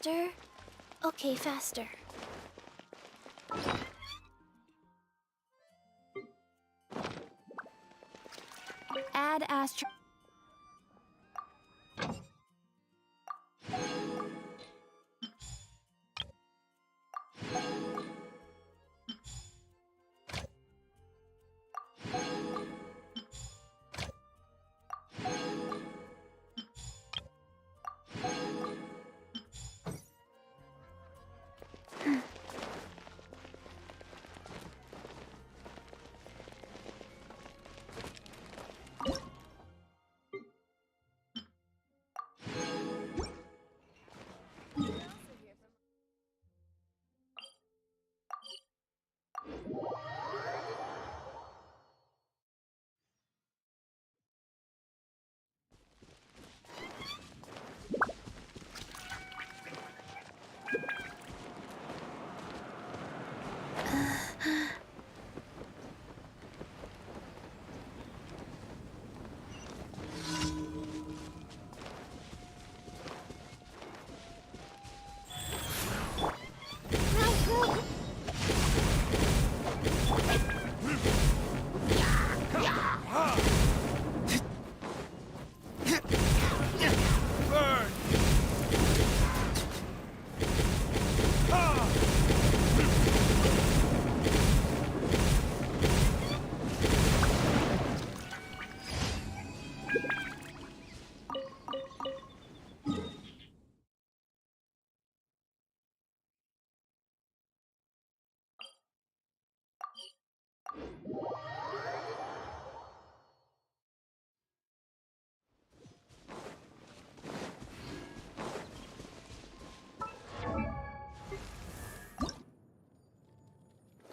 Faster? Okay, faster. Add astro...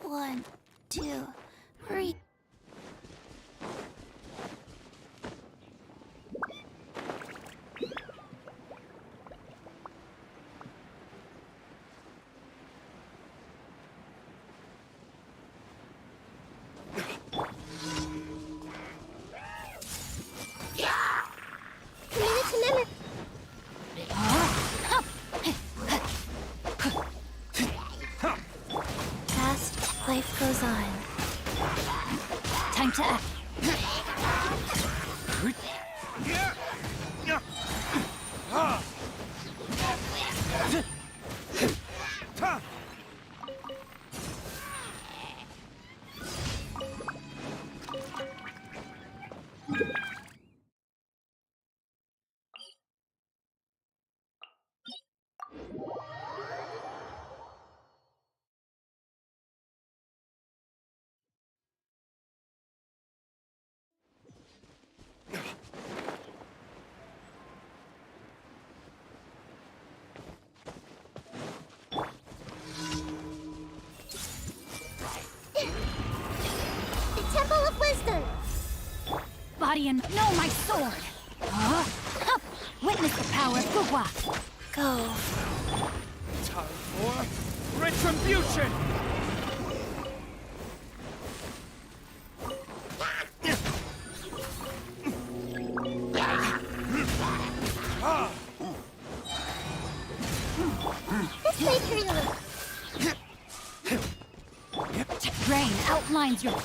One, two, three. Life goes on. Time to act. Body and no, my sword. Huh? Witness the power of Gugwa. Go. Time for retribution. Rain outlines your...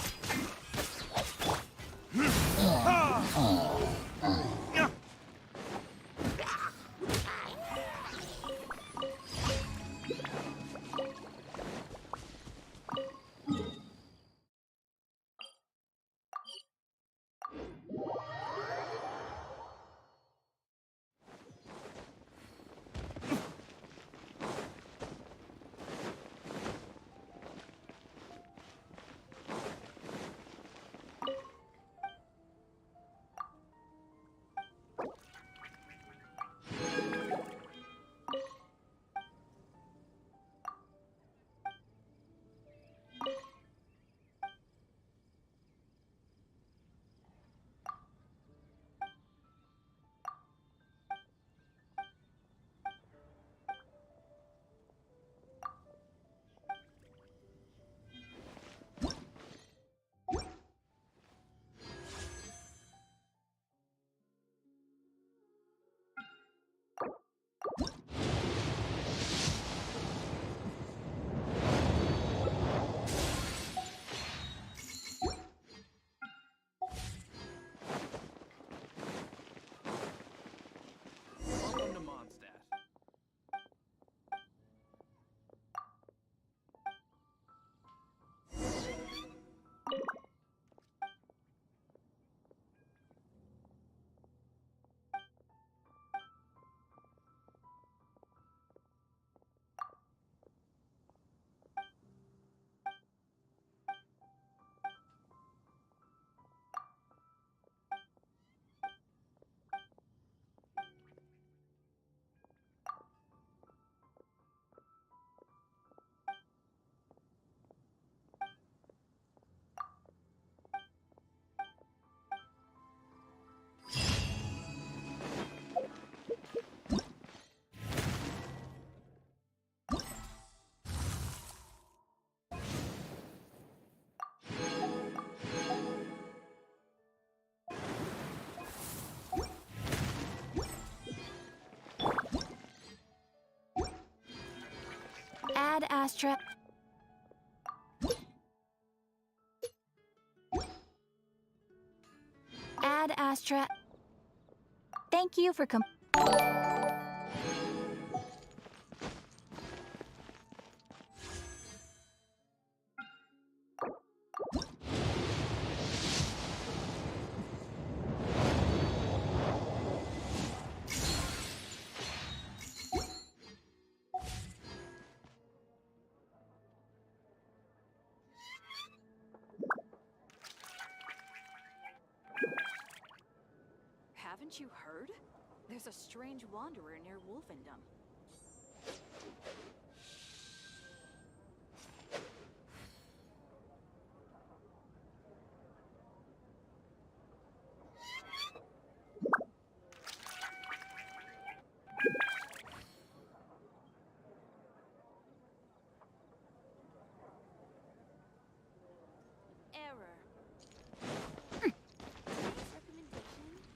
Add Astra. Add Astra. Thank you for Haven't you heard? There's a strange wanderer near Wolfendom. Error. Today's recommendation is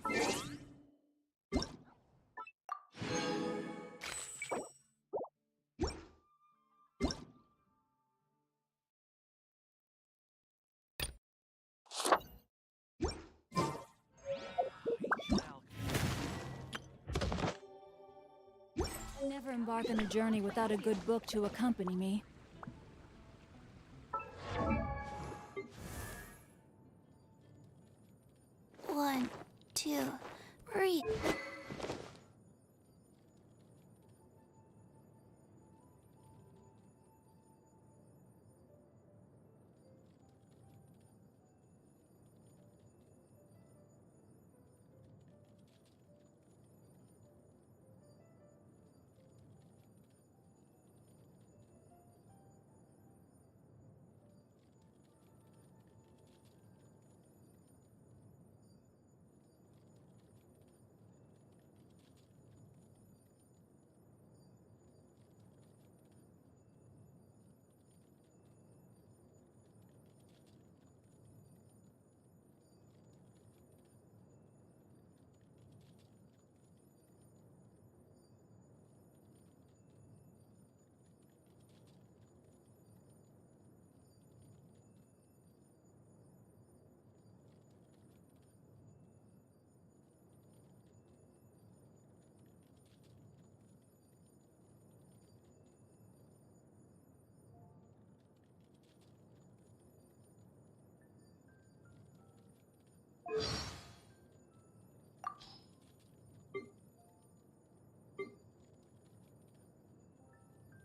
the never embark on a journey without a good book to accompany me. One, two, three.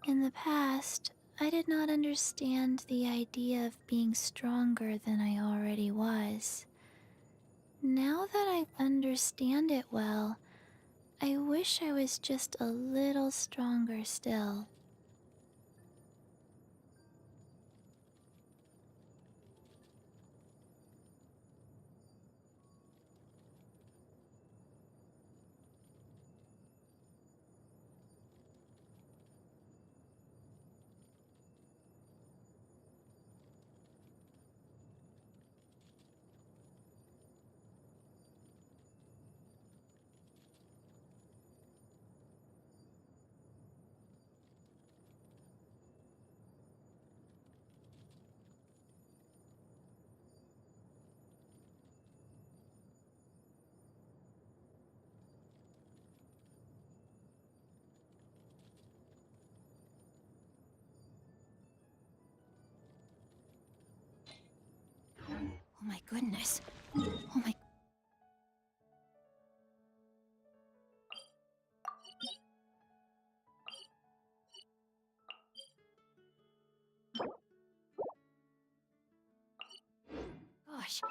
In the past, I did not understand the idea of being stronger than I already was. Now that I understand it well, I wish I was just a little stronger still. Oh my goodness. Oh my... Gosh.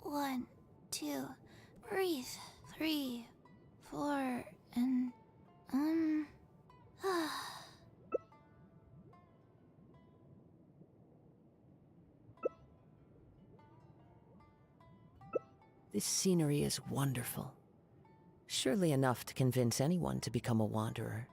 One, two, breathe. 3, 4, and This scenery is wonderful. Surely enough to convince anyone to become a wanderer.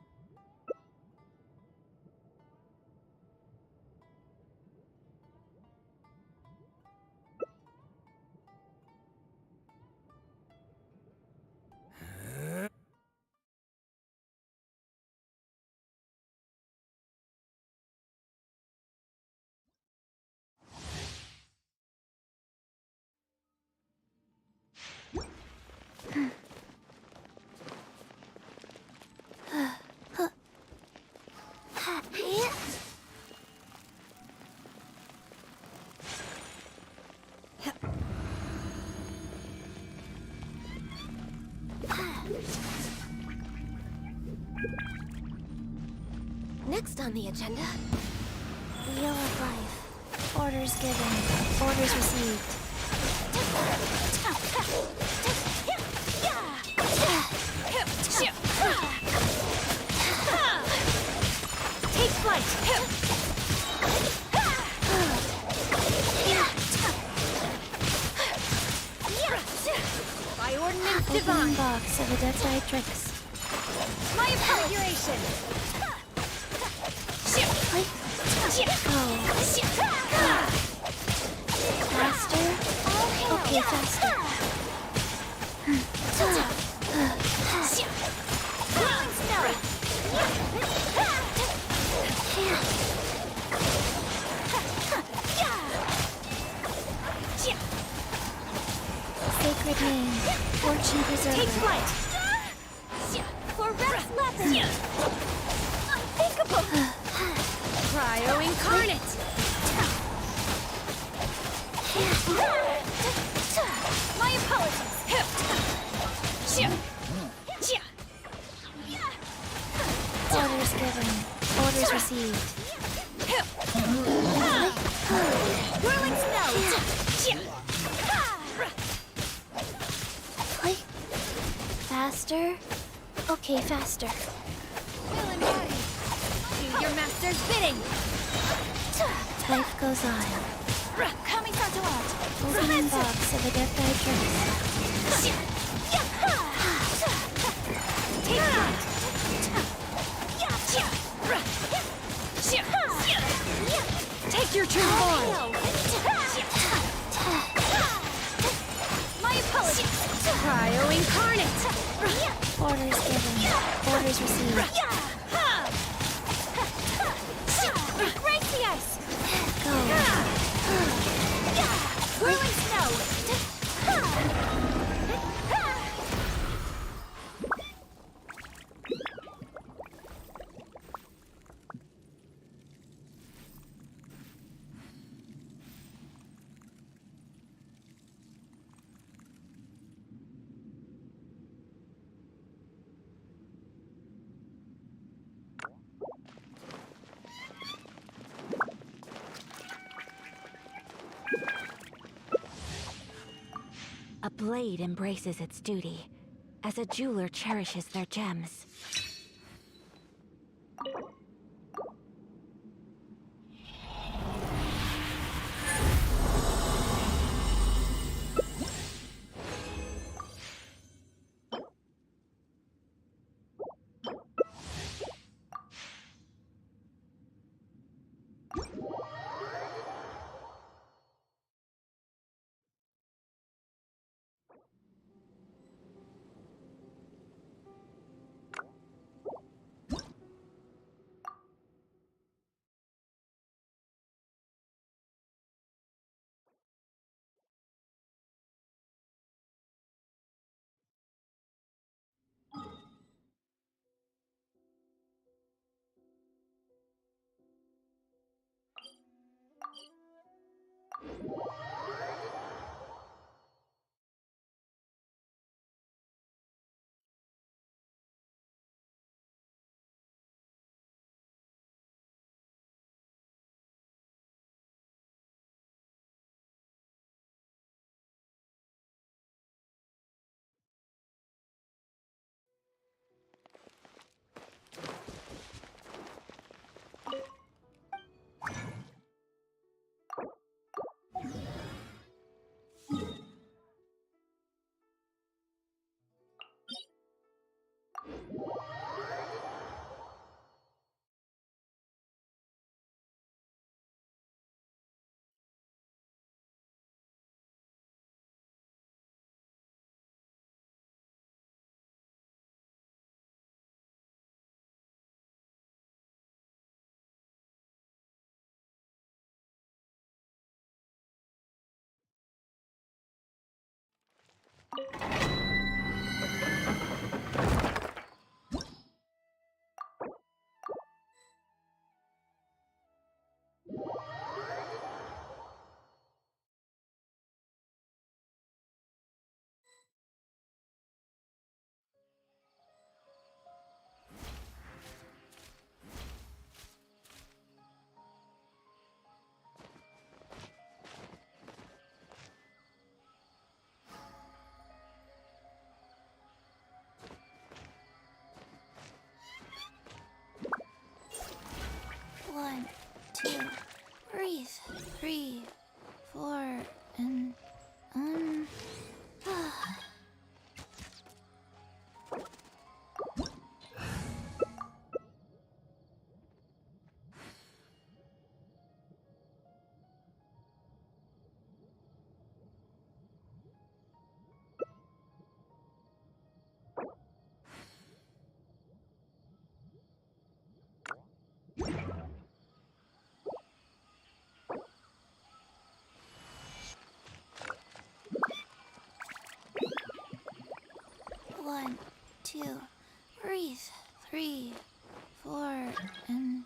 Next on the agenda, Wheel of Life. Orders given. Orders received. take flight. By ordinance Opening divine. box of Adepti-Trix. My configuration. Go. Faster? Okay, faster. Sacred name. Fortune preserver. Take flight. For Rex Leopard. Unthinkable. Cryo incarnate. My apologies. Orders given. Orders received. Whirling snow. Faster? Okay, faster. Will and body. Do your master's bidding. Life goes on. Coming from to watch. Opening box of Adepti-Trix. Take flight. Take your turn form. My apologies. Cryo incarnate. Orders given. Orders received. Break the ice. Go. Whirling snow. A blade embraces its duty, as a jeweler cherishes their gems. 3, 4, and One, two, breathe. 3, 4, and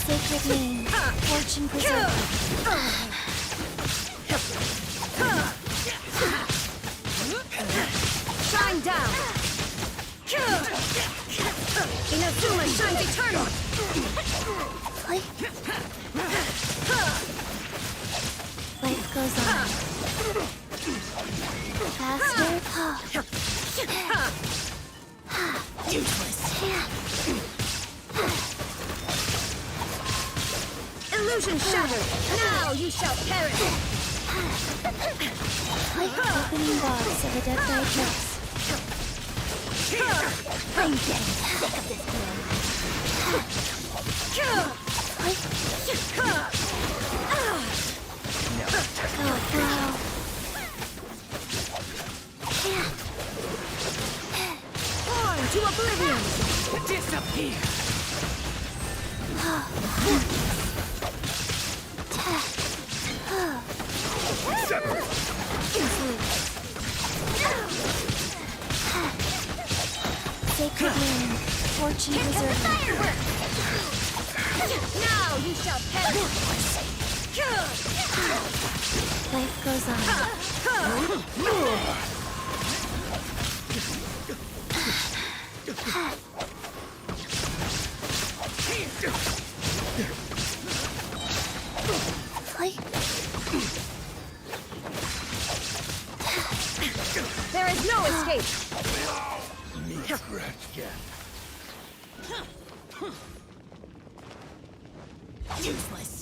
sacred name, fortune preserver. Shine down! Inazuma shines eternal! Life goes on. Faster. Useless. Illusion shattered! Now you shall perish! Opening box of a death-ray dress. I'm getting sick of this game. Wow. Born to oblivion! Disappear! Sacred name, fortune preserver. Now you shall perish! Life goes on. There is no escape! Useless.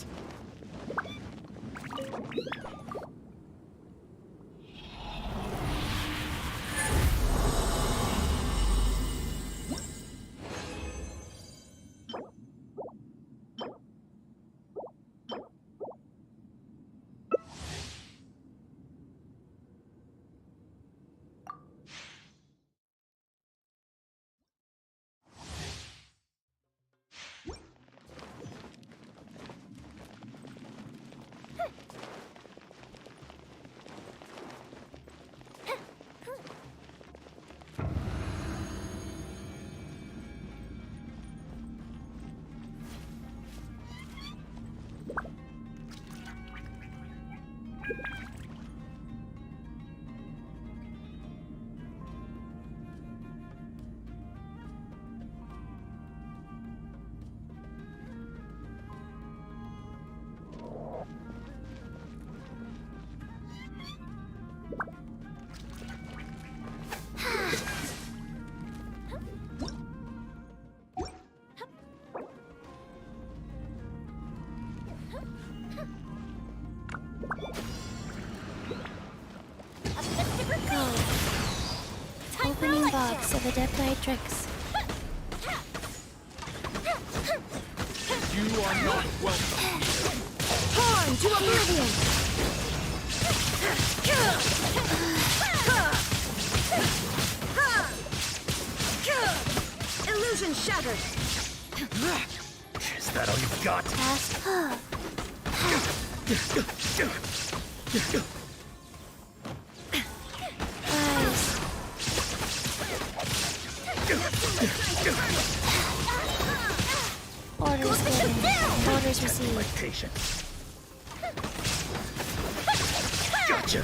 box of adeptitrix. You are not welcome. Torn to oblivion! Illusion shattered! Is that all you've got? Cast. Orders given. Orders received. Patience. Gotcha.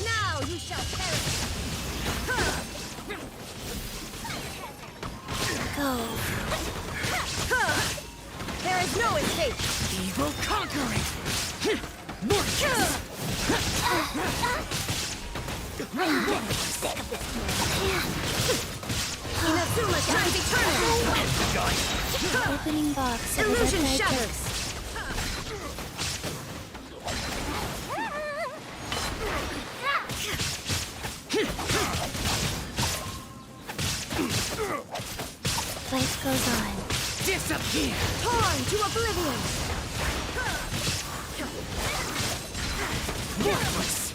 Now you shall perish! Go. There is no escape! Evil conquering. Inazuma's time's eternal! Opening box of Illusion shattered! adeptitrix. Life goes on. Disappear. Torn to oblivion! Worthless.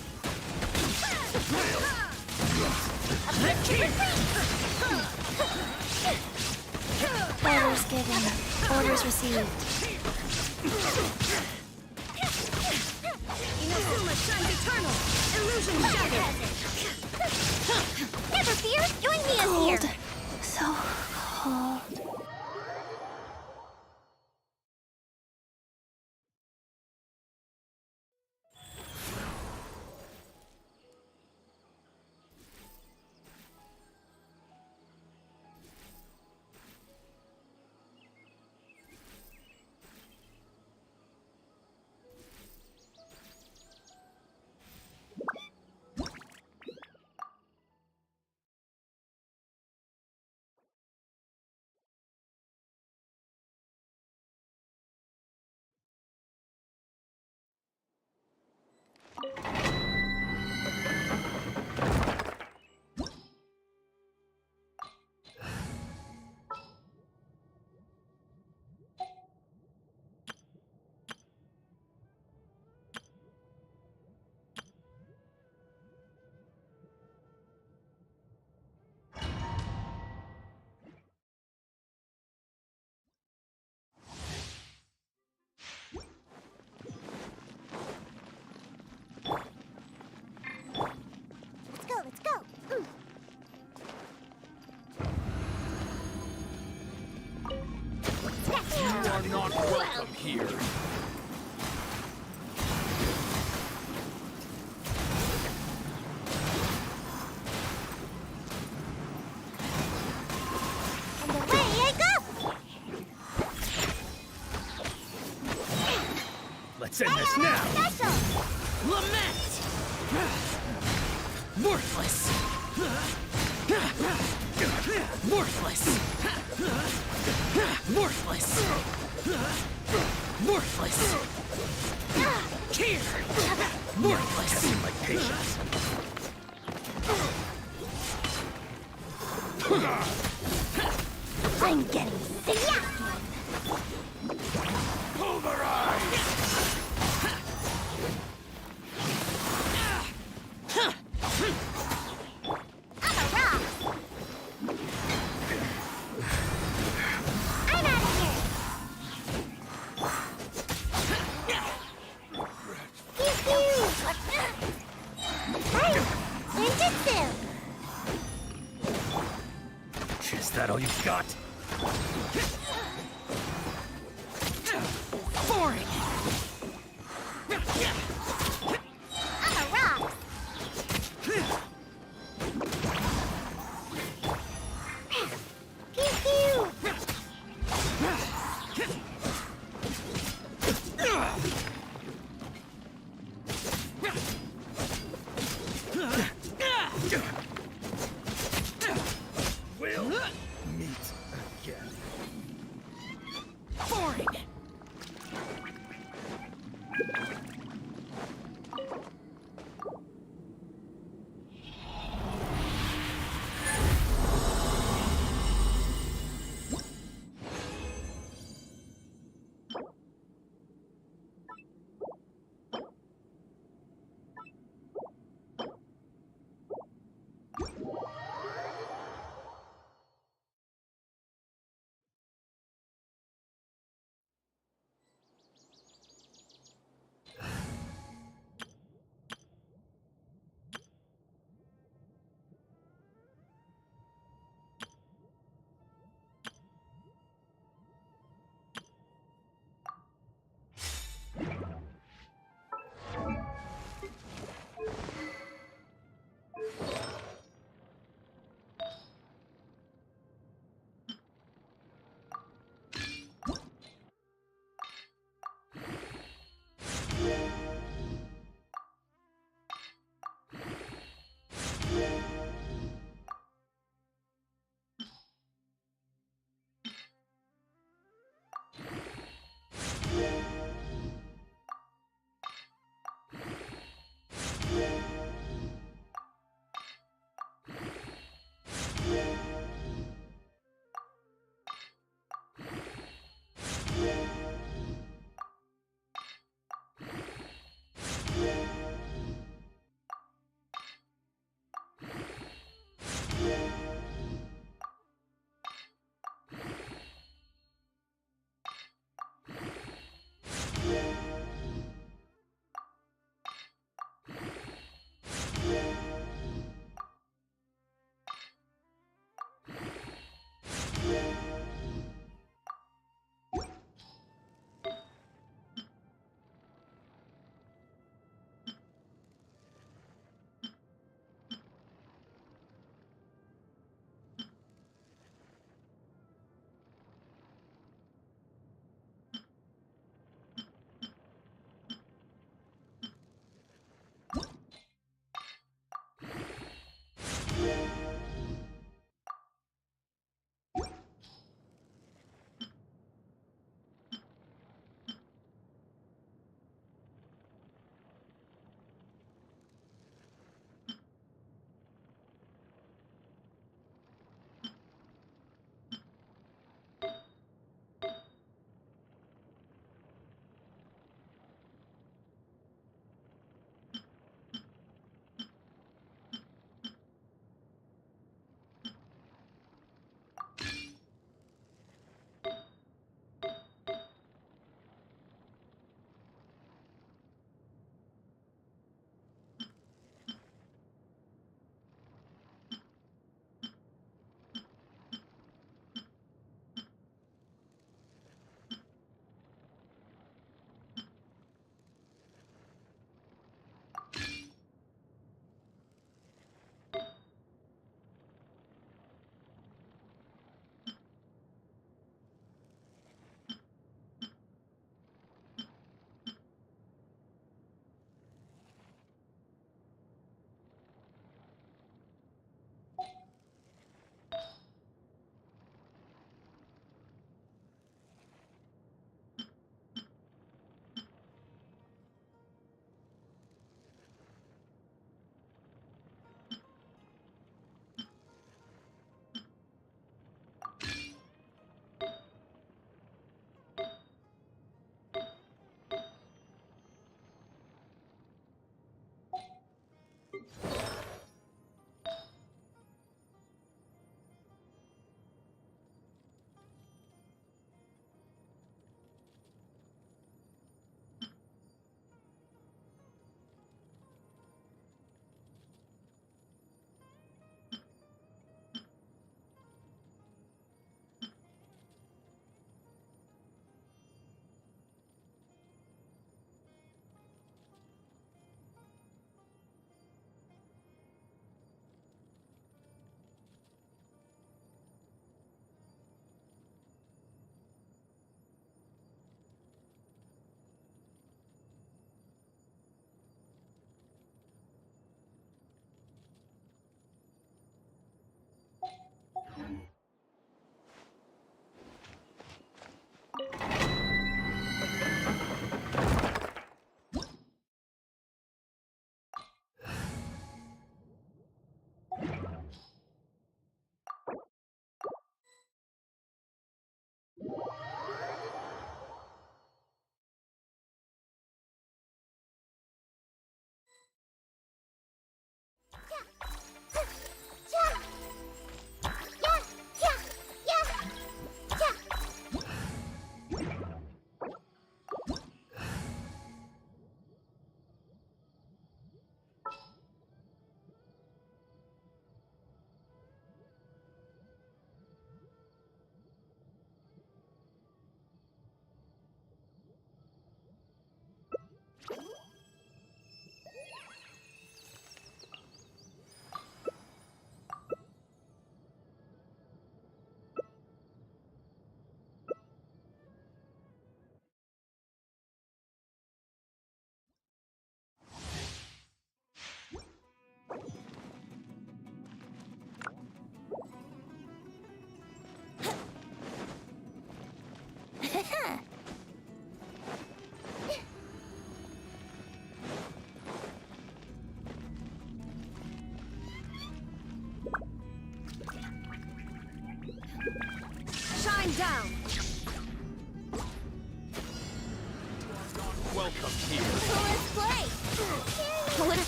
Orders given. Orders received. Inazuma's time's eternal! Illusion shattered! Never fear! Join me as Cold. here! So cold. Let's go! You are not welcome here. And away I go! Let's end this now. Special! Lament. Worthless. Worthless. Worthless. Worthless. Here. Worthless. Testing my patience. I'm getting sick! Pulverize. I'm a rock! I'm out of here! Pew pew! Hey! Ninjutsu! Is that all you've got? Boring. I'm a rock! Pew pew! We'll meet again.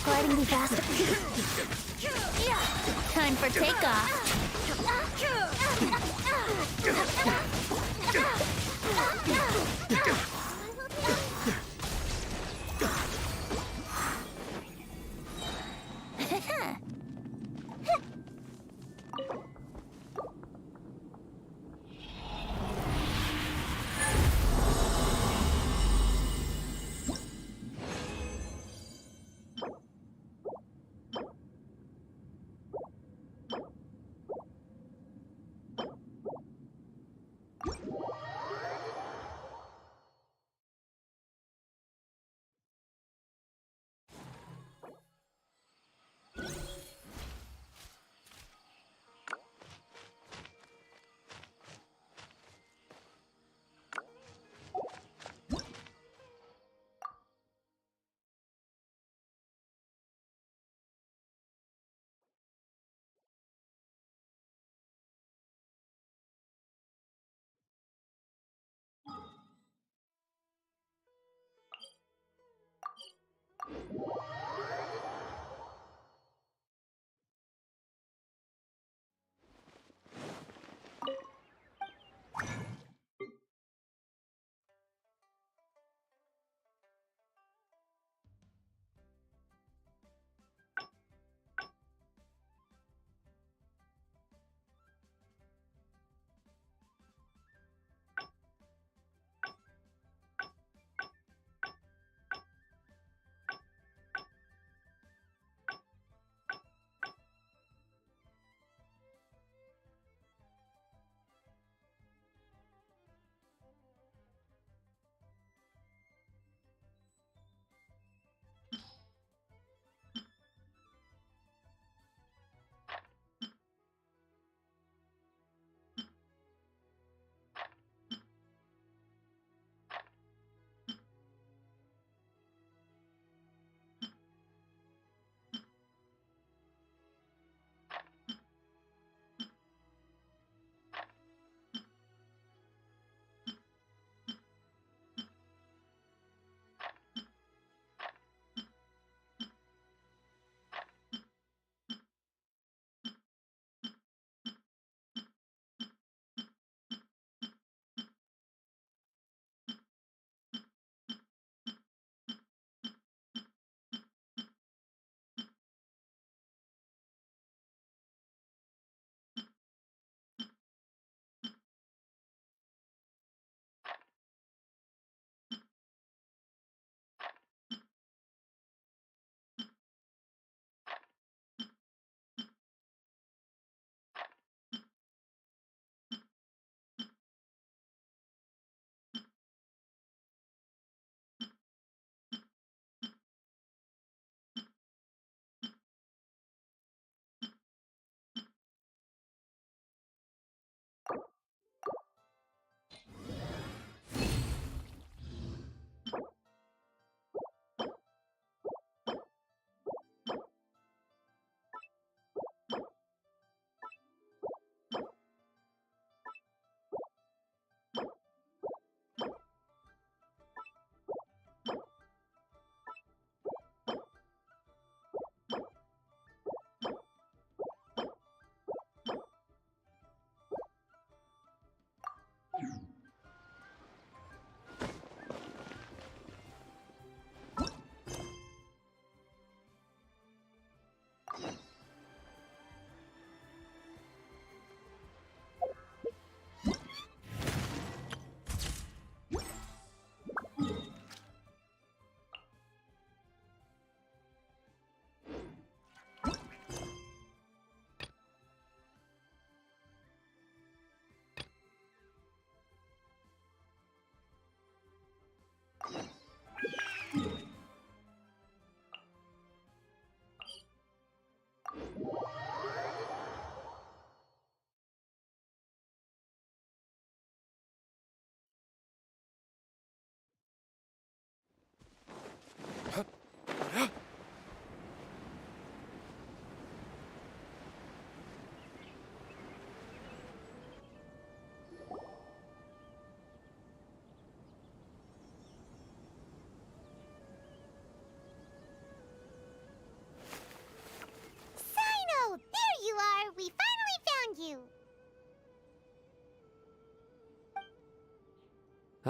gliding be faster? Time for takeoff.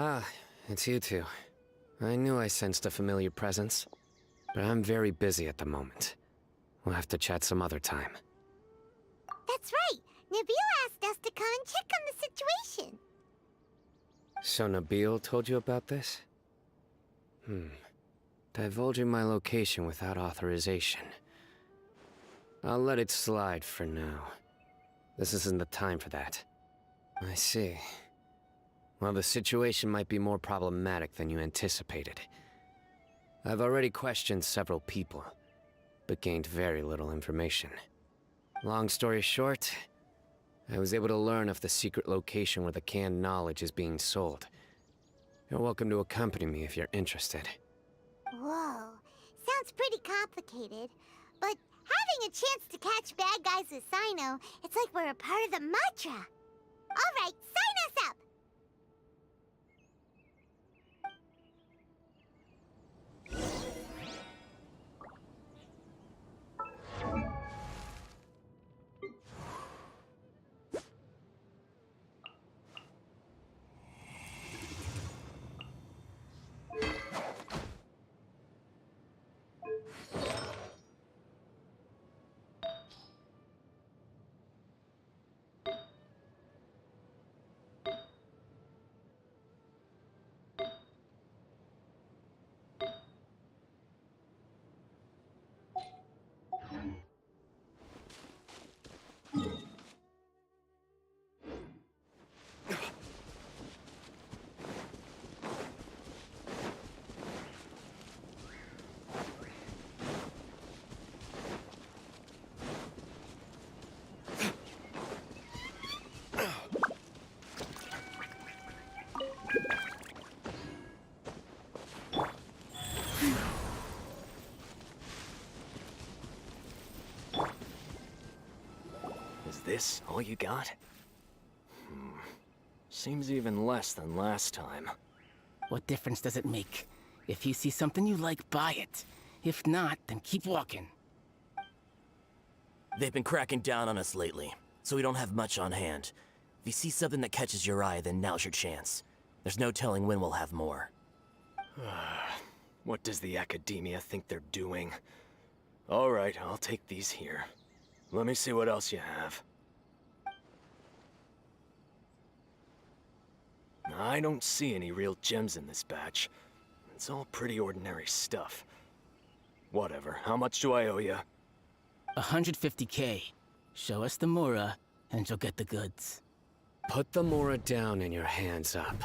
Ah, it's you two. I knew I sensed a familiar presence, but I'm very busy at the moment. We'll have to chat some other time. That's right. Nabil asked us to come and check on the situation. So Nabil told you about this? Divulging my location without authorization. I'll let it slide for now. This isn't the time for that. I see. Well, the situation might be more problematic than you anticipated. I've already questioned several people, but gained very little information. Long story short, I was able to learn of the secret location where the canned knowledge is being sold. You're welcome to accompany me if you're interested. Whoa, sounds pretty complicated. But having a chance to catch bad guys with Sino, it's like we're a part of the mantra. All right, sign us up! Is this all you got? Seems even less than last time. What difference does it make? If you see something you like, buy it. If not, then keep walking. They've been cracking down on us lately, so we don't have much on hand. If you see something that catches your eye, then now's your chance. There's no telling when we'll have more. What does the academia think they're doing? All right, I'll take these here. Let me see what else you have. I don't see any real gems in this batch. It's all pretty ordinary stuff. Whatever, how much do I owe you? 150K. Show us the Mora, and you'll get the goods. Put the Mora down and your hands up.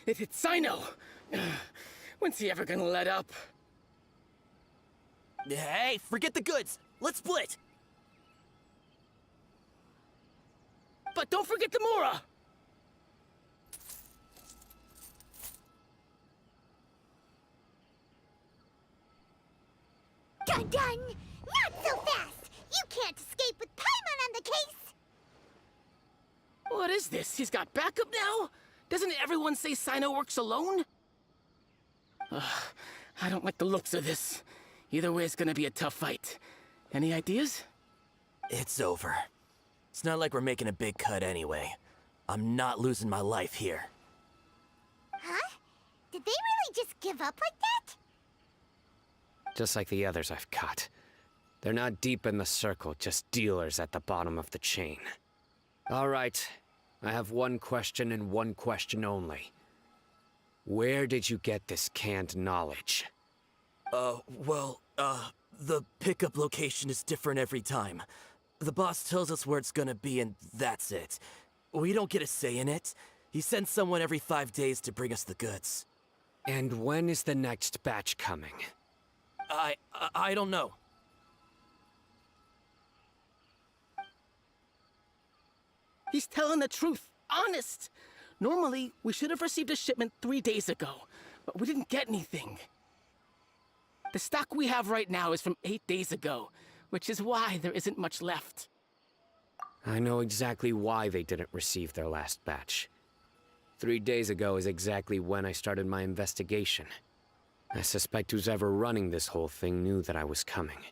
It's Sino! When's he ever gonna let up? Hey, forget the goods! Let's split! But don't forget the Mora! Dun dun! Not so fast! You can't escape with Paimon on the case! What is this? He's got backup now? Doesn't everyone say Sino works alone? I don't like the looks of this. Either way, it's gonna be a tough fight. Any ideas? It's over. It's not like we're making a big cut anyway. I'm not losing my life here. Huh? Did they really just give up like that? Just like the others I've caught. They're not deep in the circle, just dealers at the bottom of the chain. All right, I have one question and one question only. Where did you get this canned knowledge? The pickup location is different every time. The boss tells us where it's gonna be and that's it. We don't get a say in it. He sends someone every 5 days to bring us the goods. And when is the next batch coming? I don't know. He's telling the truth. Honest. Normally, we should have received a shipment 3 days ago, but we didn't get anything. The stock we have right now is from 8 days ago, which is why there isn't much left. I know exactly why they didn't receive their last batch. 3 days ago is exactly when I started my investigation. I suspect who's ever running this whole thing knew that I was coming.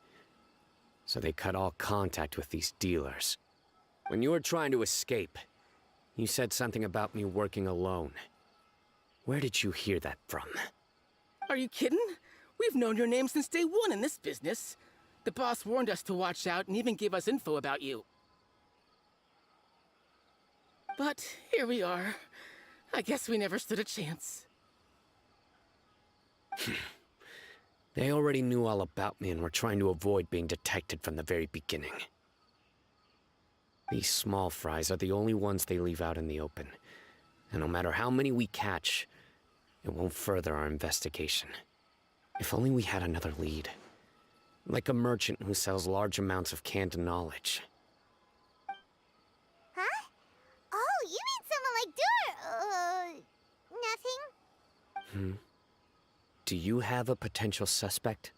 So they cut all contact with these dealers. When you were trying to escape, You said something about me working alone. Where did you hear that from? Are you kidding? We've known your name since day one in this business. The boss warned us to watch out and even gave us info about you. But here we are. I guess we never stood a chance. They already knew all about me and were trying to avoid being detected from the very beginning. These small fries are the only ones they leave out in the open. And no matter how many we catch, it won't further our investigation. If only we had another lead. Like a merchant who sells large amounts of canned knowledge. Huh? Oh, you mean someone like nothing? Do you have a potential suspect?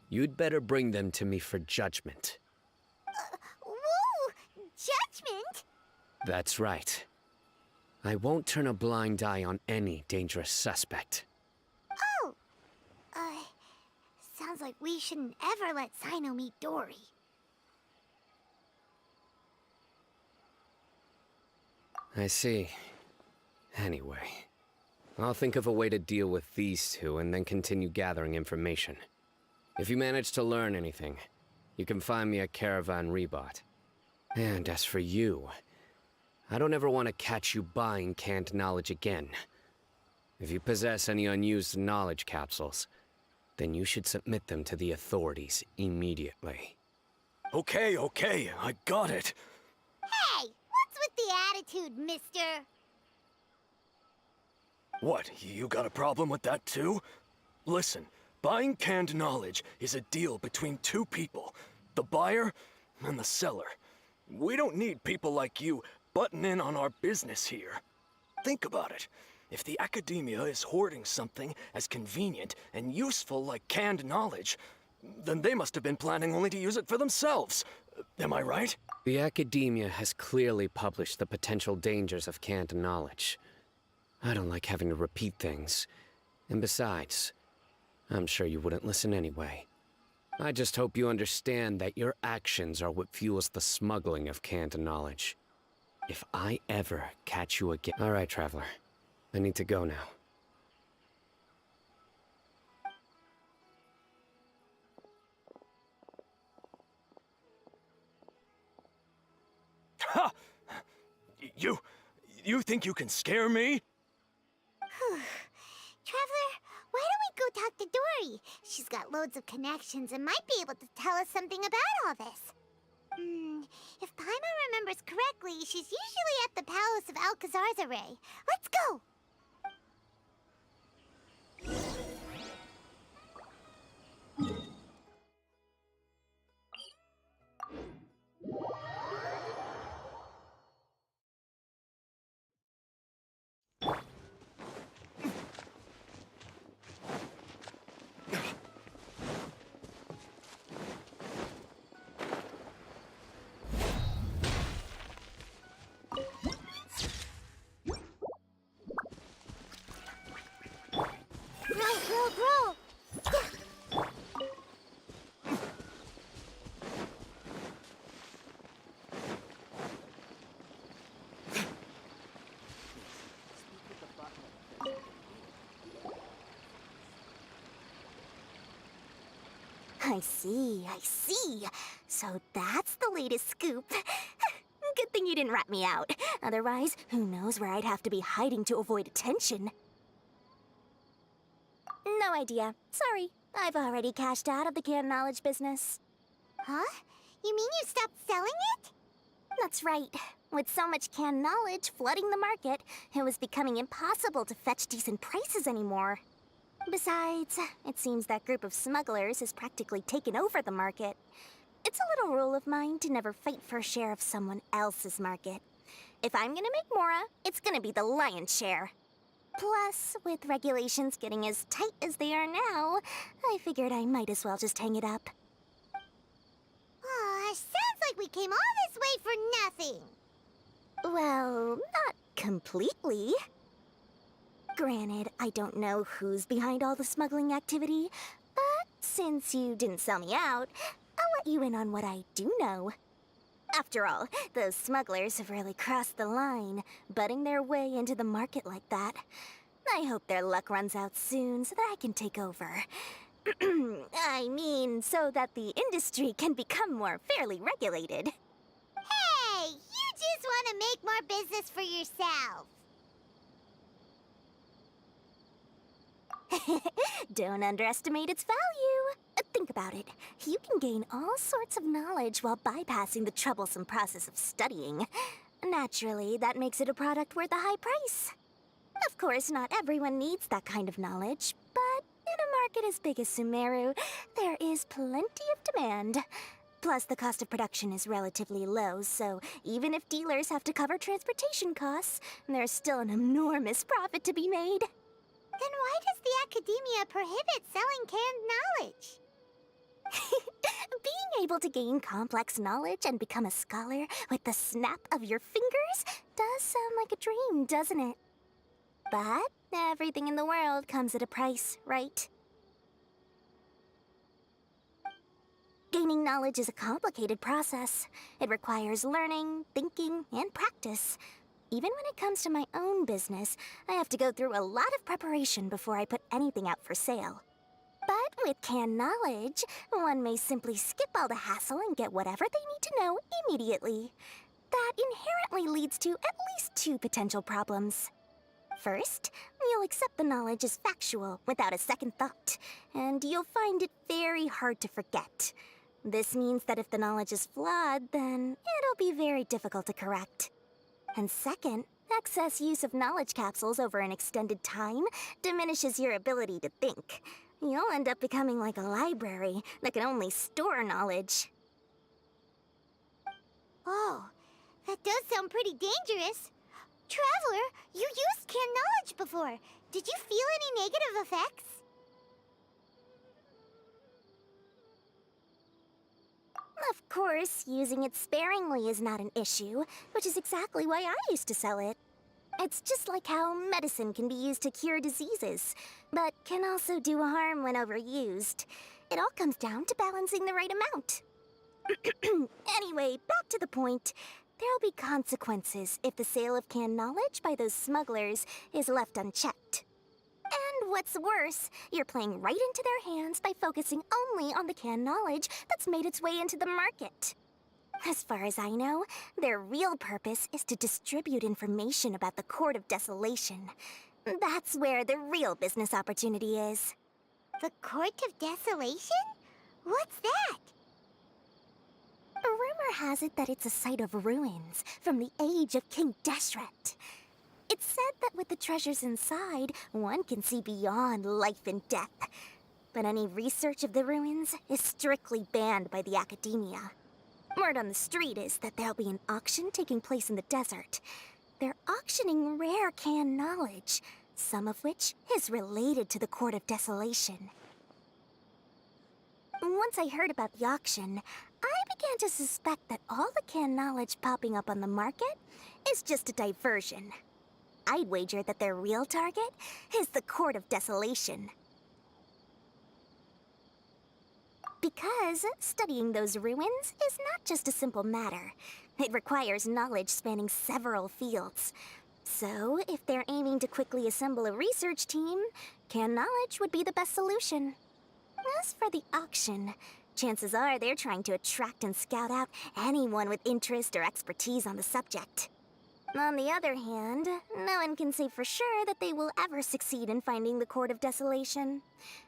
You'd better bring them to me for judgment. Whoa! Judgment? That's right. I won't turn a blind eye on any dangerous suspect. Oh! Sounds like we shouldn't ever let Sino meet Dory. I see. Anyway, I'll think of a way to deal with these two and then continue gathering information. If you manage to learn anything, you can find me at Caravan Rebot. And as for you, I don't ever want to catch you buying canned knowledge again. If you possess any unused knowledge capsules, then you should submit them to the authorities immediately. Okay, I got it. Hey! What's with the attitude, mister? What, you got a problem with that too? Listen, buying canned knowledge is a deal between two people, the buyer and the seller. We don't need people like you butting in on our business here. Think about it. If the academia is hoarding something as convenient and useful like canned knowledge, then they must have been planning only to use it for themselves. Am I right? The academia has clearly published the potential dangers of canned knowledge. I don't like having to repeat things. And besides, I'm sure you wouldn't listen anyway. I just hope you understand that your actions are what fuels the smuggling of canned knowledge. If I ever catch you again... All right, Traveler. I need to go now. Ha! You think you can scare me? Traveler, why don't we go talk to Dory? She's got loads of connections and might be able to tell us something about all this. If Paimon remembers correctly, she's usually at the Palace of Alcazar's. Let's go! Roll! I see. So that's the latest scoop. Good thing you didn't rat me out. Otherwise, who knows where I'd have to be hiding to avoid attention. No idea. Sorry. I've already cashed out of the canned knowledge business. Huh? You mean you stopped selling it? That's right. With so much canned knowledge flooding the market, it was becoming impossible to fetch decent prices anymore. Besides, it seems that group of smugglers has practically taken over the market. It's a little rule of mine to never fight for a share of someone else's market. If I'm gonna make Mora, it's gonna be the lion's share. Plus, with regulations getting as tight as they are now, I figured I might as well just hang it up. Sounds like we came all this way for nothing. Well, not completely. Granted, I don't know who's behind all the smuggling activity, but since you didn't sell me out, I'll let you in on what I do know. After all, those smugglers have really crossed the line, butting their way into the market like that. I hope their luck runs out soon so that I can take over. I mean, so that the industry can become more fairly regulated. Hey, you just want to make more business for yourself. Don't underestimate its value. Think about it. You can gain all sorts of knowledge while bypassing the troublesome process of studying. Naturally, that makes it a product worth a high price. Of course, not everyone needs that kind of knowledge, but in a market as big as Sumeru, there is plenty of demand. Plus, the cost of production is relatively low, so even if dealers have to cover transportation costs, there's still an enormous profit to be made. Then why does the academia prohibit selling canned knowledge? Being able to gain complex knowledge and become a scholar with the snap of your fingers does sound like a dream, doesn't it? But everything in the world comes at a price, right? Gaining knowledge is a complicated process. It requires learning, thinking, and practice. Even when it comes to my own business, I have to go through a lot of preparation before I put anything out for sale. But with canned knowledge, one may simply skip all the hassle and get whatever they need to know immediately. That inherently leads to at least two potential problems. First, you'll accept the knowledge as factual without a second thought, and you'll find it very hard to forget. This means that if the knowledge is flawed, then it'll be very difficult to correct. And second, excess use of knowledge capsules over an extended time diminishes your ability to think. You'll end up becoming like a library that can only store knowledge. Oh, that does sound pretty dangerous. Traveler, you used canned knowledge before. Did you feel any negative effects? Of course, using it sparingly is not an issue, which is exactly why I used to sell it. It's just like how medicine can be used to cure diseases, but can also do harm when overused. It all comes down to balancing the right amount. Anyway, back to the point. There'll be consequences if the sale of canned knowledge by those smugglers is left unchecked. And what's worse, you're playing right into their hands by focusing only on the canned knowledge that's made its way into the market. As far as I know, their real purpose is to distribute information about the Court of Desolation. That's where the real business opportunity is. The Court of Desolation? What's that? A rumor has it that it's a site of ruins from the age of King Deshret. It's said that with the treasures inside, one can see beyond life and death. But any research of the ruins is strictly banned by the academia. Word on the street is that there'll be an auction taking place in the desert. They're auctioning rare canned knowledge, some of which is related to the Court of Desolation. Once I heard about the auction, I began to suspect that all the canned knowledge popping up on the market is just a diversion. I'd wager that their real target is the Court of Desolation. Because studying those ruins is not just a simple matter. It requires knowledge spanning several fields. So, if they're aiming to quickly assemble a research team, canned knowledge would be the best solution. As for the auction, chances are they're trying to attract and scout out anyone with interest or expertise on the subject. On the other hand, no one can say for sure that they will ever succeed in finding the Court of Desolation.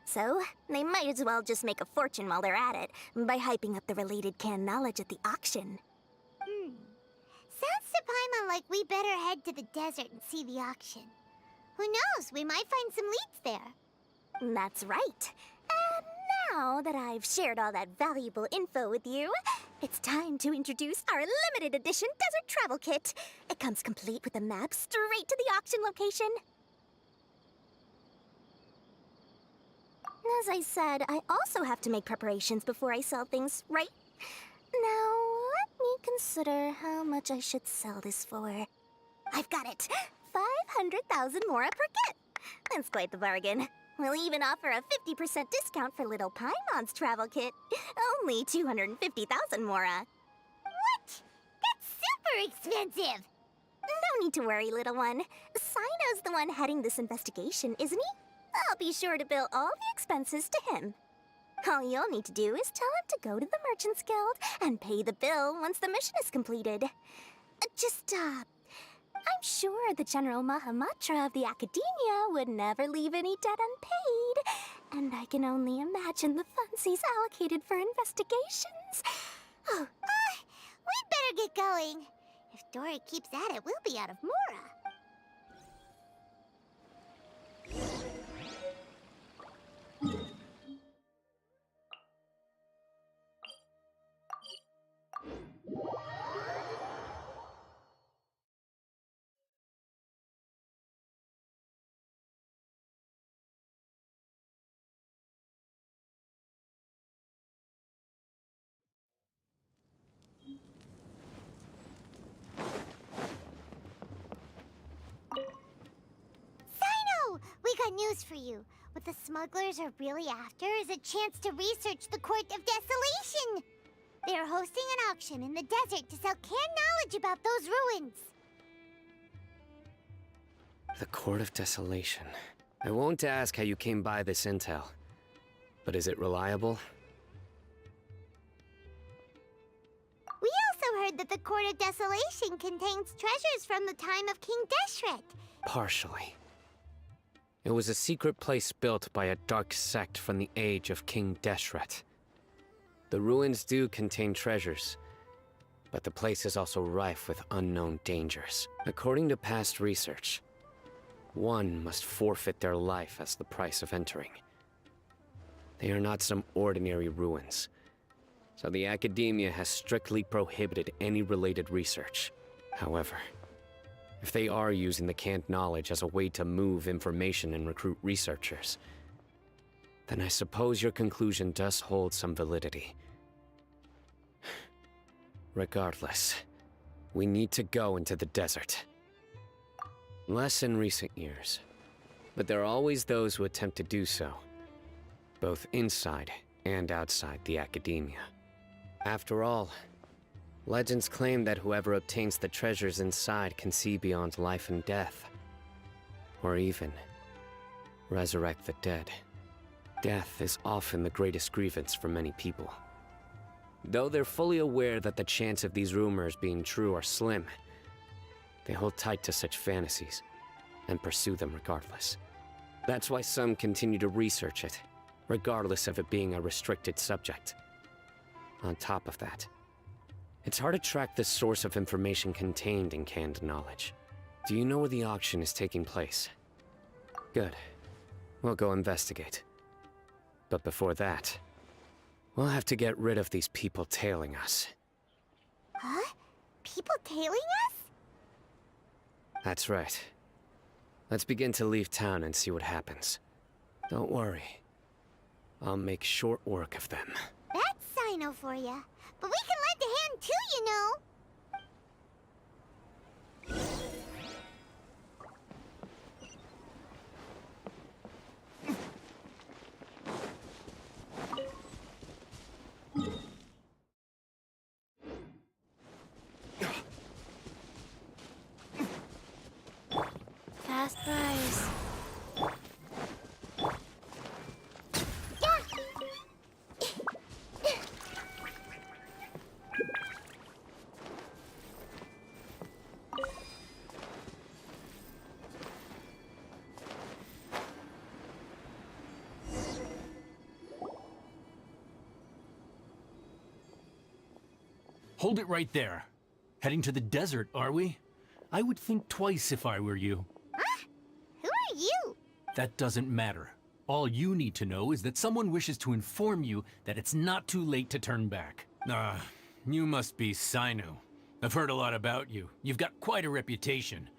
So, they might as well just make a fortune while they're at it by hyping up the related canned knowledge at the auction. Sounds to Paimon like we better head to the desert and see the auction. Who knows, we might find some leads there. That's right. And now that I've shared all that valuable info with you, it's time to introduce our limited edition desert travel kit. It comes complete with a map straight to the auction location. As I said, I also have to make preparations before I sell things, right? Now, let me consider how much I should sell this for. I've got it! 500,000 mora per kit! That's quite the bargain. We'll even offer a 50% discount for little Paimon's travel kit. Only 250,000 mora. What? super expensive. No need to worry, little one. Sino's the one heading this investigation, isn't he? I'll be sure to bill all the expenses to him. All you'll need to do is tell him to go to the Merchants Guild and pay the bill once the mission is completed. I'm sure the General Mahamatra of the Academia would never leave any debt unpaid. And I can only imagine the funds he's allocated for investigations. We'd better get going. If Dory keeps at it, we'll be out of Mora. We got news for you. What the smugglers are really after is a chance to research the Court of Desolation. They are hosting an auction in the desert to sell canned knowledge about those ruins. The Court of Desolation. I won't ask how you came by this intel, but is it reliable? We also heard that the Court of Desolation contains treasures from the time of King Deshret. Partially. It was a secret place built by a dark sect from the age of King Deshret. The ruins do contain treasures, but the place is also rife with unknown dangers. According to past research, one must forfeit their life as the price of entering. They are not some ordinary ruins, so the Academia has strictly prohibited any related research. However, if they are using the canned knowledge as a way to move information and recruit researchers, then I suppose your conclusion does hold some validity. Regardless, we need to go into the desert. Less in recent years, but there are always those who attempt to do so, both inside and outside the Academia. After all, legends claim that whoever obtains the treasures inside can see beyond life and death, or even resurrect the dead. Death is often the greatest grievance for many people. Though they're fully aware that the chance of these rumors being true are slim, they hold tight to such fantasies and pursue them regardless. That's why some continue to research it, regardless of it being a restricted subject. On top of that, it's hard to track the source of information contained in canned knowledge. Do you know where the auction is taking place? Good. We'll go investigate. But before that, we'll have to get rid of these people tailing us. Huh? People tailing us? That's right. Let's begin to leave town and see what happens. Don't worry. I'll make short work of them. That's Sino for ya. But we can lend a hand too, you know. Fast price. Hold it right there. Heading to the desert, are we? I would think twice if I were you. Huh? Who are you? That doesn't matter. All you need to know is that someone wishes to inform you that it's not too late to turn back. You must be Sino. I've heard a lot about you. You've got quite a reputation.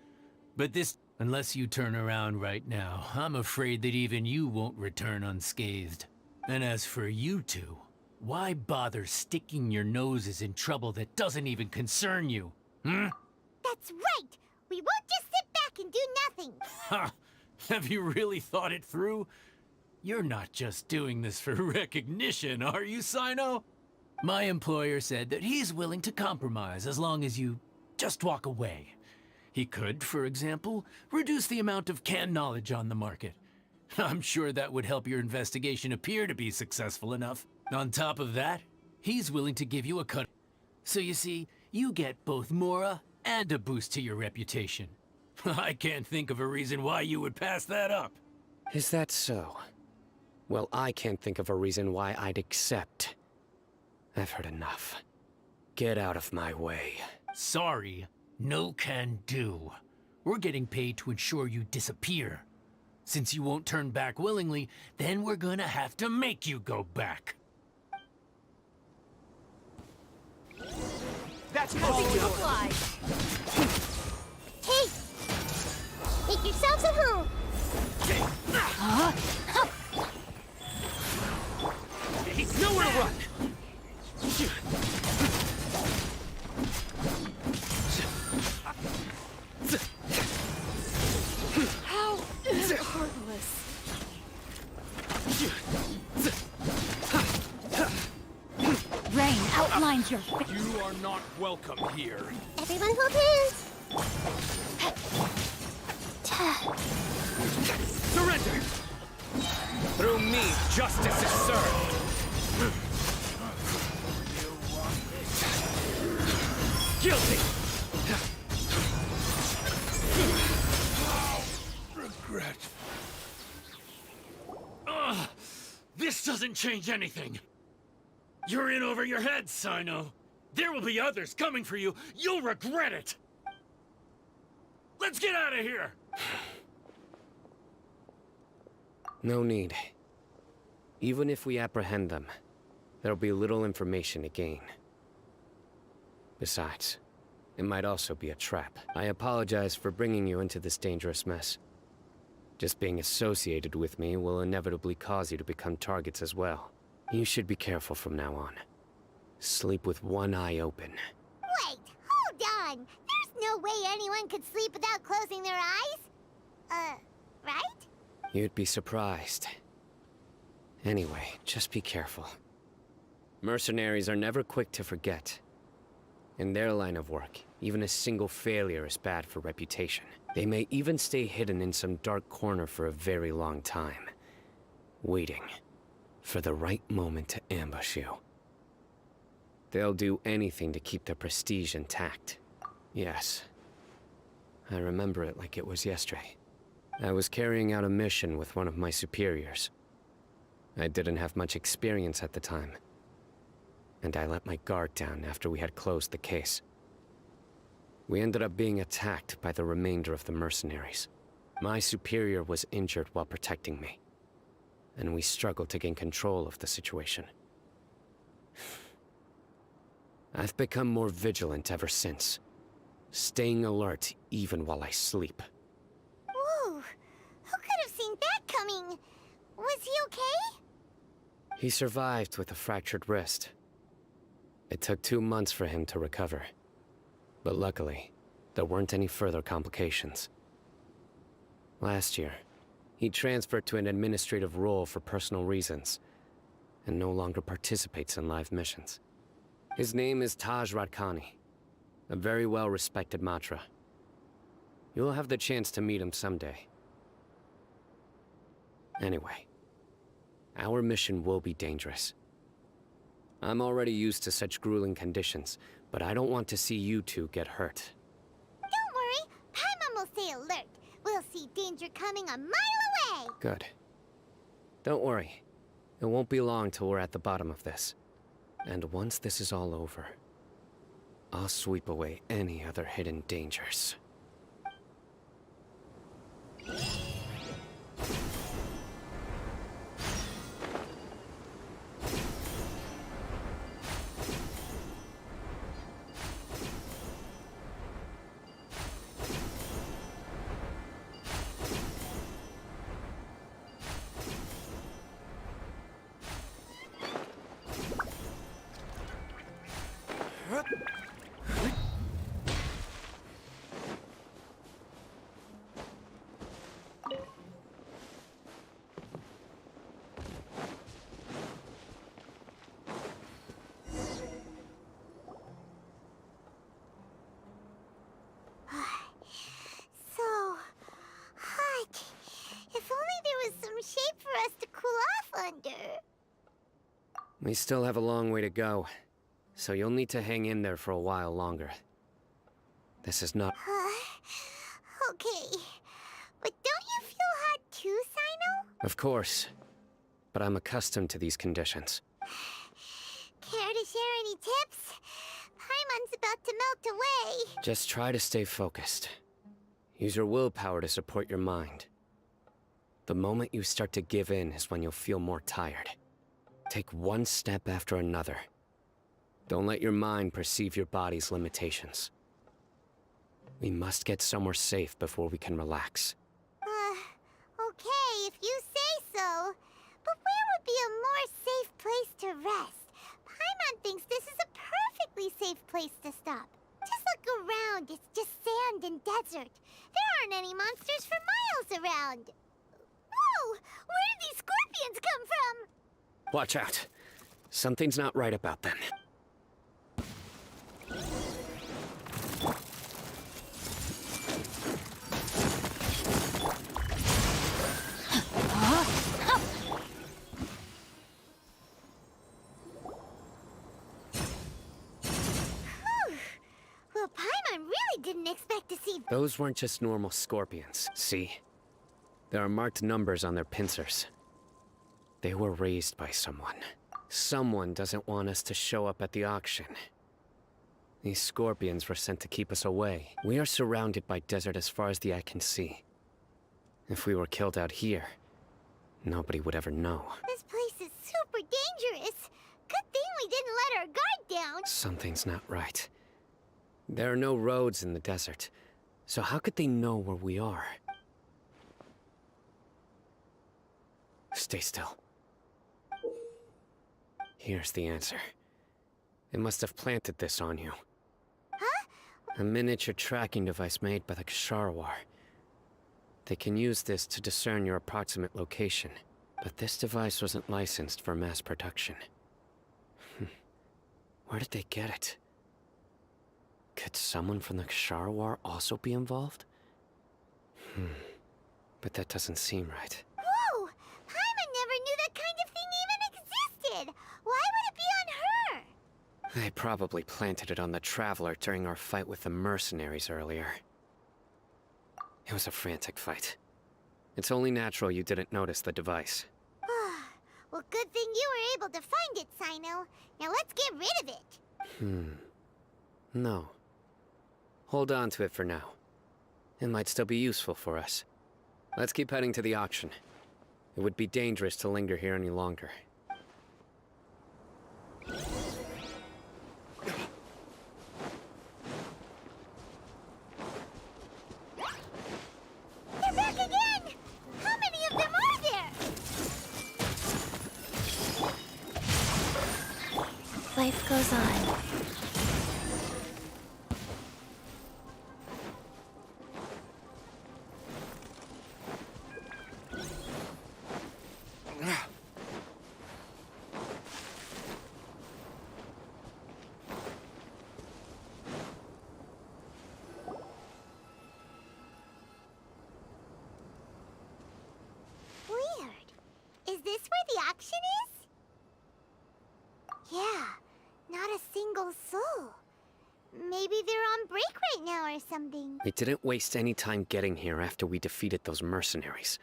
But unless you turn around right now, I'm afraid that even you won't return unscathed. And as for you two, why bother sticking your noses in trouble that doesn't even concern you? That's right! We won't just sit back and do nothing! Ha! Have you really thought it through? You're not just doing this for recognition, are you, Sino? My employer said that he's willing to compromise as long as you just walk away. He could, for example, reduce the amount of canned knowledge on the market. I'm sure that would help your investigation appear to be successful enough. On top of that, he's willing to give you a cut. So you see, you get both Mora and a boost to your reputation. I can't think of a reason why you would pass that up. Is that so? Well, I can't think of a reason why I'd accept. I've heard enough. Get out of my way. Sorry, no can do. We're getting paid to ensure you disappear. Since you won't turn back willingly, then we're gonna have to make you go back. That's all we Fly. Hey! Make yourselves at home! He's nowhere to run! How heartless. Rain outlines your face. You are not welcome here. Everyone hold hands! Surrender! Through me, justice is served. Guilty! Regret. Ugh! This doesn't change anything. You're in over your head, Sino. There will be others coming for you. You'll regret it. Let's get out of here. No need. Even if we apprehend them, there'll be little information to gain. Besides, it might also be a trap. I apologize for bringing you into this dangerous mess. Just being associated with me will inevitably cause you to become targets as well. You should be careful from now on. Sleep with one eye open. Wait, hold on! There's no way anyone could sleep without closing their eyes? Right? You'd be surprised. Anyway, just be careful. Mercenaries are never quick to forget. In their line of work, even a single failure is bad for reputation. They may even stay hidden in some dark corner for a very long time, waiting for the right moment to ambush you. They'll do anything to keep their prestige intact. Yes, I remember it like it was yesterday. I was carrying out a mission with one of my superiors. I didn't have much experience at the time, and I let my guard down after we had closed the case. We ended up being attacked by the remainder of the mercenaries. My superior was injured while protecting me, and we struggled to gain control of the situation. I've become more vigilant ever since, staying alert even while I sleep. Whoa! Who could have seen that coming? Was he okay? He survived with a fractured wrist. It took 2 months for him to recover. But luckily, there weren't any further complications. Last year, he transferred to an administrative role for personal reasons, and no longer participates in live missions. His name is Taj Radkani, a very well-respected Matra. You'll have the chance to meet him someday. Anyway, our mission will be dangerous. I'm already used to such grueling conditions, but I don't want to see you two get hurt. Don't worry, Paimon will stay alert. We'll see danger coming a mile away. Good. Don't worry. It won't be long till we're at the bottom of this. And once this is all over, I'll sweep away any other hidden dangers. We still have a long way to go, so you'll need to hang in there for a while longer. This is not... Okay. But don't you feel hot too, Sino? Of course. But I'm accustomed to these conditions. Care to share any tips? Paimon's about to melt away. Just try to stay focused. Use your willpower to support your mind. The moment you start to give in is when you'll feel more tired. Take one step after another. Don't let your mind perceive your body's limitations. We must get somewhere safe before we can relax. Okay, if you say so. But where would be a more safe place to rest? Paimon thinks this is a perfectly safe place to stop. Just look around, it's just sand and desert. There aren't any monsters for miles around. Whoa! Where did these scorpions come from? Watch out. Something's not right about them. Well, Paimon really didn't expect to see... Those weren't just normal scorpions, see? There are marked numbers on their pincers. They were raised by someone. Someone doesn't want us to show up at the auction. These scorpions were sent to keep us away. We are surrounded by desert as far as the eye can see. If we were killed out here, nobody would ever know. This place is super dangerous. Good thing we didn't let our guard down. Something's not right. There are no roads in the desert, so how could they know where we are? Stay still. Here's the answer. It must have planted this on you. Huh? A miniature tracking device made by the Ksharawar. They can use this to discern your approximate location, but this device wasn't licensed for mass production. Where did they get it? Could someone from the Ksharawar also be involved? But that doesn't seem right. Whoa! Paimon never knew that kind of thing even existed! Why would it be on her? They probably planted it on the Traveler during our fight with the mercenaries earlier. It was a frantic fight. It's only natural you didn't notice the device. Well, good thing you were able to find it, Sino. Now let's get rid of it. No. Hold on to it for now. It might still be useful for us. Let's keep heading to the auction. It would be dangerous to linger here any longer. They're back again! How many of them are there? Life goes on. Weird. Is this where the auction is? Yeah, not a single soul. Maybe they're on break right now or something. We didn't waste any time getting here after we defeated those mercenaries.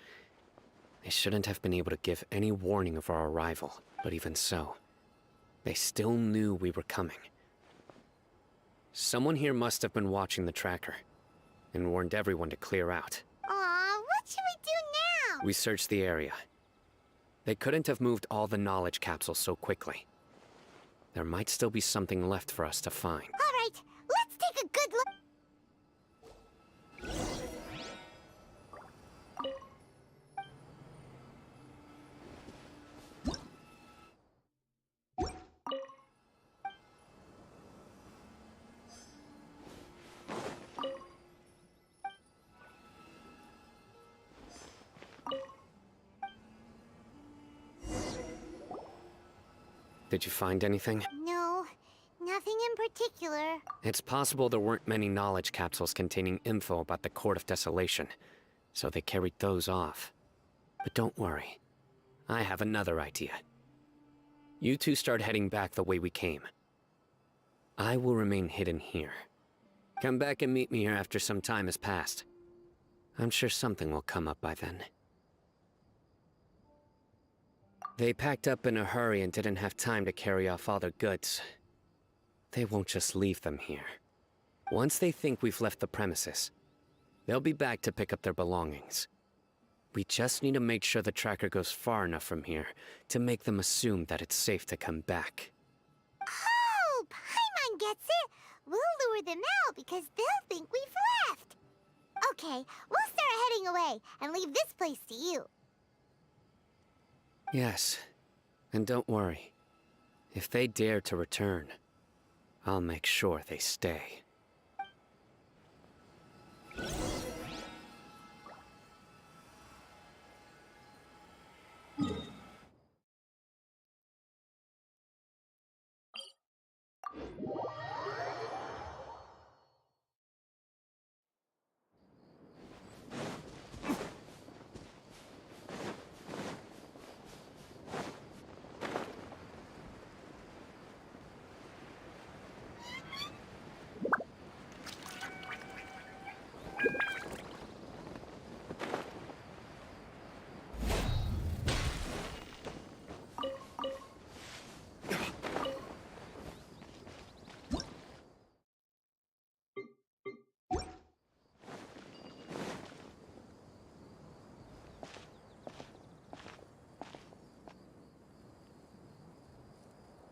They shouldn't have been able to give any warning of our arrival, but even so, they still knew we were coming. Someone here must have been watching the tracker, and warned everyone to clear out. Aw, what should we do now? We searched the area. They couldn't have moved all the knowledge capsules so quickly. There might still be something left for us to find. All right, let's take a good look. Did you find anything? No, nothing in particular. It's possible there weren't many knowledge capsules containing info about the Court of Desolation, so they carried those off. But don't worry. I have another idea. You two start heading back the way we came. I will remain hidden here. Come back and meet me here after some time has passed. I'm sure something will come up by then. They packed up in a hurry and didn't have time to carry off all their goods. They won't just leave them here. Once they think we've left the premises, they'll be back to pick up their belongings. We just need to make sure the tracker goes far enough from here to make them assume that it's safe to come back. Oh, Paimon gets it! We'll lure them out because they'll think we've left. Okay, we'll start heading away and leave this place to you. Yes, and don't worry. If they dare to return, I'll make sure they stay.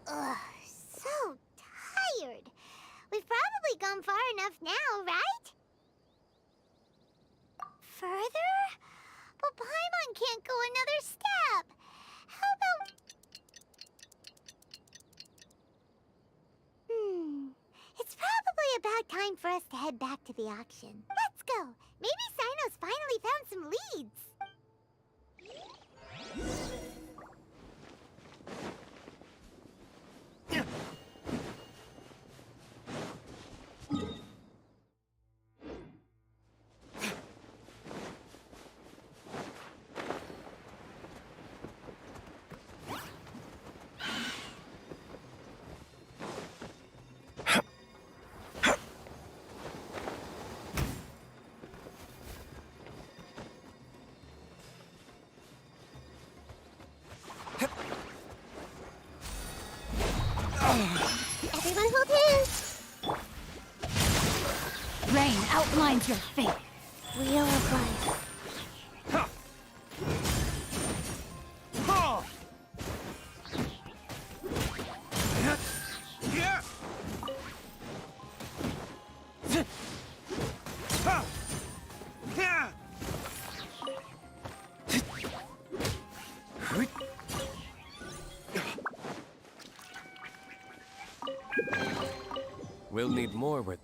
Ugh, so tired. We've probably gone far enough now, right? Further? But Paimon can't go another step. How about... It's probably about time for us to head back to the auction. Let's go. Maybe Sino's finally found some leads. Everyone hold hands. Rain outlines your fate. Wheel of life. We'll need more with...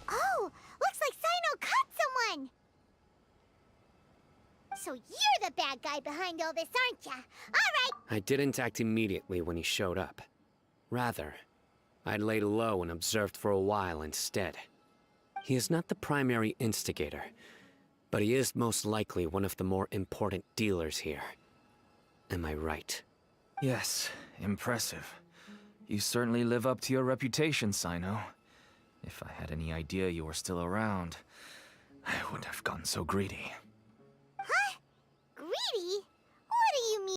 Oh, looks like Sino caught someone. So you're the bad guy behind all this, aren't ya? All right. I didn't act immediately when he showed up. Rather, I laid low and observed for a while instead. He is not the primary instigator, but he is most likely one of the more important dealers here. Am I right? Yes, impressive. You certainly live up to your reputation, Sino. If I had any idea you were still around, I wouldn't have gotten so greedy. Huh? Greedy?